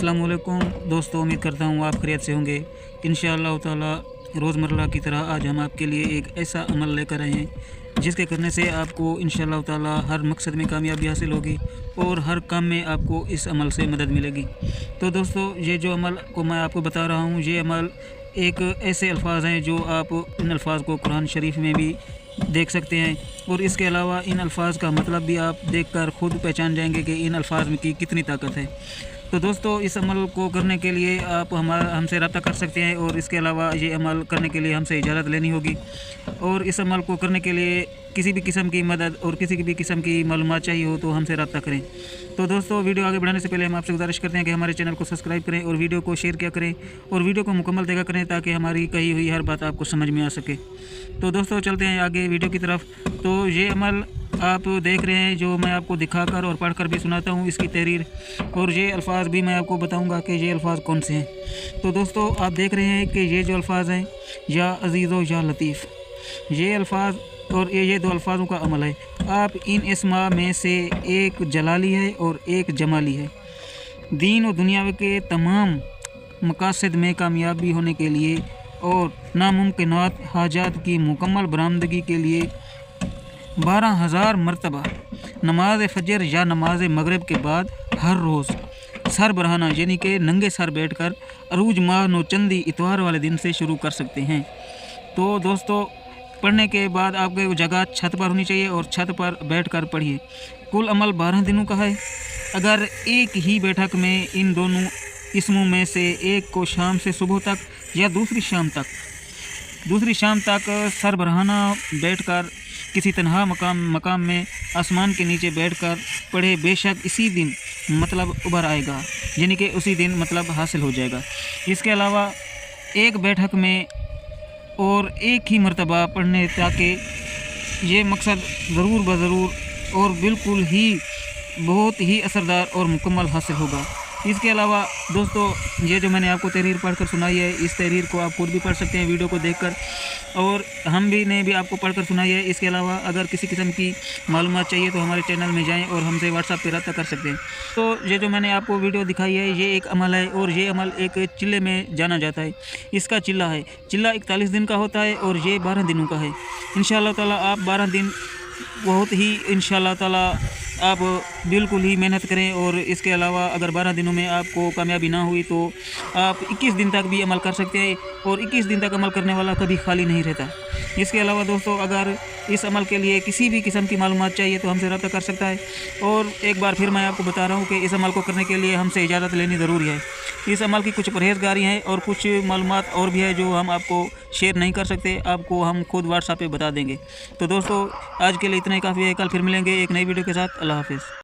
अस्सलाम वालेकुम दोस्तों, उम्मीद करता हूँ आप खैरियत से होंगे। इंशाअल्लाह ताला रोज़मर्रा की तरह आज हम आपके लिए एक ऐसा अमल लेकर आए हैं जिसके करने से आपको इंशाअल्लाह ताला हर मकसद में कामयाबी हासिल होगी और हर काम में आपको इस अमल से मदद मिलेगी। तो दोस्तों, ये जो अमल को मैं आपको बता रहा हूँ, ये अमल एक ऐसे अल्फाज हैं जो आप इन अल्फाज को कुरान शरीफ में भी देख सकते हैं और इसके अलावा इन अल्फाज का मतलब भी आप देखकर ख़ुद पहचान जाएंगे कि इन अल्फाज में की कितनी ताकत है। तो दोस्तों, इस अमल को करने के लिए आप हमसे रब्ता कर सकते हैं और इसके अलावा ये अमल करने के लिए हमसे इजाज़त लेनी होगी। और इस अमल को करने के लिए किसी भी किस्म की मदद और किसी भी किस्म की मालूमात चाहिए हो तो हमसे रब्ता करें। तो दोस्तों, वीडियो आगे बढ़ाने से पहले हम आपसे गुजारिश करते हैं कि हमारे चैनल को सब्सक्राइब करें और वीडियो को शेयर किया करें और वीडियो को मुकम्मल देखा करें ताकि हमारी कही हुई हर बात आपको समझ में आ सके। तो दोस्तों, चलते हैं आगे वीडियो की तरफ। तो ये अमल आप देख रहे हैं जो मैं आपको दिखाकर और पढ़कर भी सुनाता हूँ इसकी तहरीर, और ये अल्फाज भी मैं आपको बताऊँगा कि ये अल्फाज कौन से हैं। तो दोस्तों, आप देख रहे हैं कि ये जो अल्फाज हैं, या अज़ीज़ो या लतीफ़, ये अल्फाज और ये दो अल्फाजों का अमल है। आप इन इस्मा में से एक जलाली है और एक जमाली है। दीन और दुनिया के तमाम मकासद में कामयाबी होने के लिए और नामुमकिनात हाजात की मुकम्मल बरामदगी के लिए 12,000 मरतबा नमाज फजर या नमाज मगरिब के बाद हर रोज़ सर बरहाना यानी कि नंगे सर बैठकर अरूज माह नो चंदी इतवार वाले दिन से शुरू कर सकते हैं। तो दोस्तों, पढ़ने के बाद आपके जगह छत पर होनी चाहिए और छत पर बैठकर पढ़िए। कुल अमल 12 दिनों का है। अगर एक ही बैठक में इन दोनों इसमों में से एक को शाम से सुबह तक या दूसरी शाम तक सरबराहाना बैठकर किसी तन्हा मकाम में आसमान के नीचे बैठकर पढ़े, बेशक इसी दिन मतलब उभर आएगा, यानी कि उसी दिन मतलब हासिल हो जाएगा। इसके अलावा एक बैठक में और एक ही मर्तबा पढ़ने ताकि ये मकसद ज़रूर बज़रूर और बिल्कुल ही बहुत ही असरदार और मुकम्मल हासिल होगा। इसके अलावा दोस्तों, ये जो मैंने आपको तहरीर पढ़कर सुनाई है, इस तहरीर को आप खुद भी पढ़ सकते हैं वीडियो को देखकर, और हम भी ने भी आपको पढ़कर सुनाई है। इसके अलावा अगर किसी किस्म की मालूमात चाहिए तो हमारे चैनल में जाएं और हमसे व्हाट्सएप पर रब्ता कर सकते हैं। तो ये जो मैंने आपको वीडियो दिखाई है, ये एक अमल है और ये अमल एक चिल्ले में जाना जाता है। इसका चिल्ला 41 दिन का होता है और ये 12 दिनों का है। इंशाअल्लाह ताला आप 12 दिन बहुत ही इंशाअल्लाह ताला आप बिल्कुल ही मेहनत करें। और इसके अलावा अगर 12 दिनों में आपको कामयाबी ना हुई तो आप 21 दिन तक भी अमल कर सकते हैं और 21 दिन तक अमल करने वाला कभी खाली नहीं रहता। इसके अलावा दोस्तों, अगर इस अमल के लिए किसी भी किस्म की मालूमात चाहिए तो हमसे रब्ता कर सकता है। और एक बार फिर मैं आपको बता रहा हूँ कि इस अमल को करने के लिए हमसे इजाज़त लेनी ज़रूरी है। इस अमल की कुछ परहेज़गारी हैं और कुछ मालूमात और भी है जो हम आपको शेयर नहीं कर सकते, आपको हम खुद व्हाट्सएप पे बता देंगे। तो दोस्तों, आज के लिए इतना ही काफ़ी है। कल फिर मिलेंगे एक नई वीडियो के साथ। अल्लाह हाफ़िज़।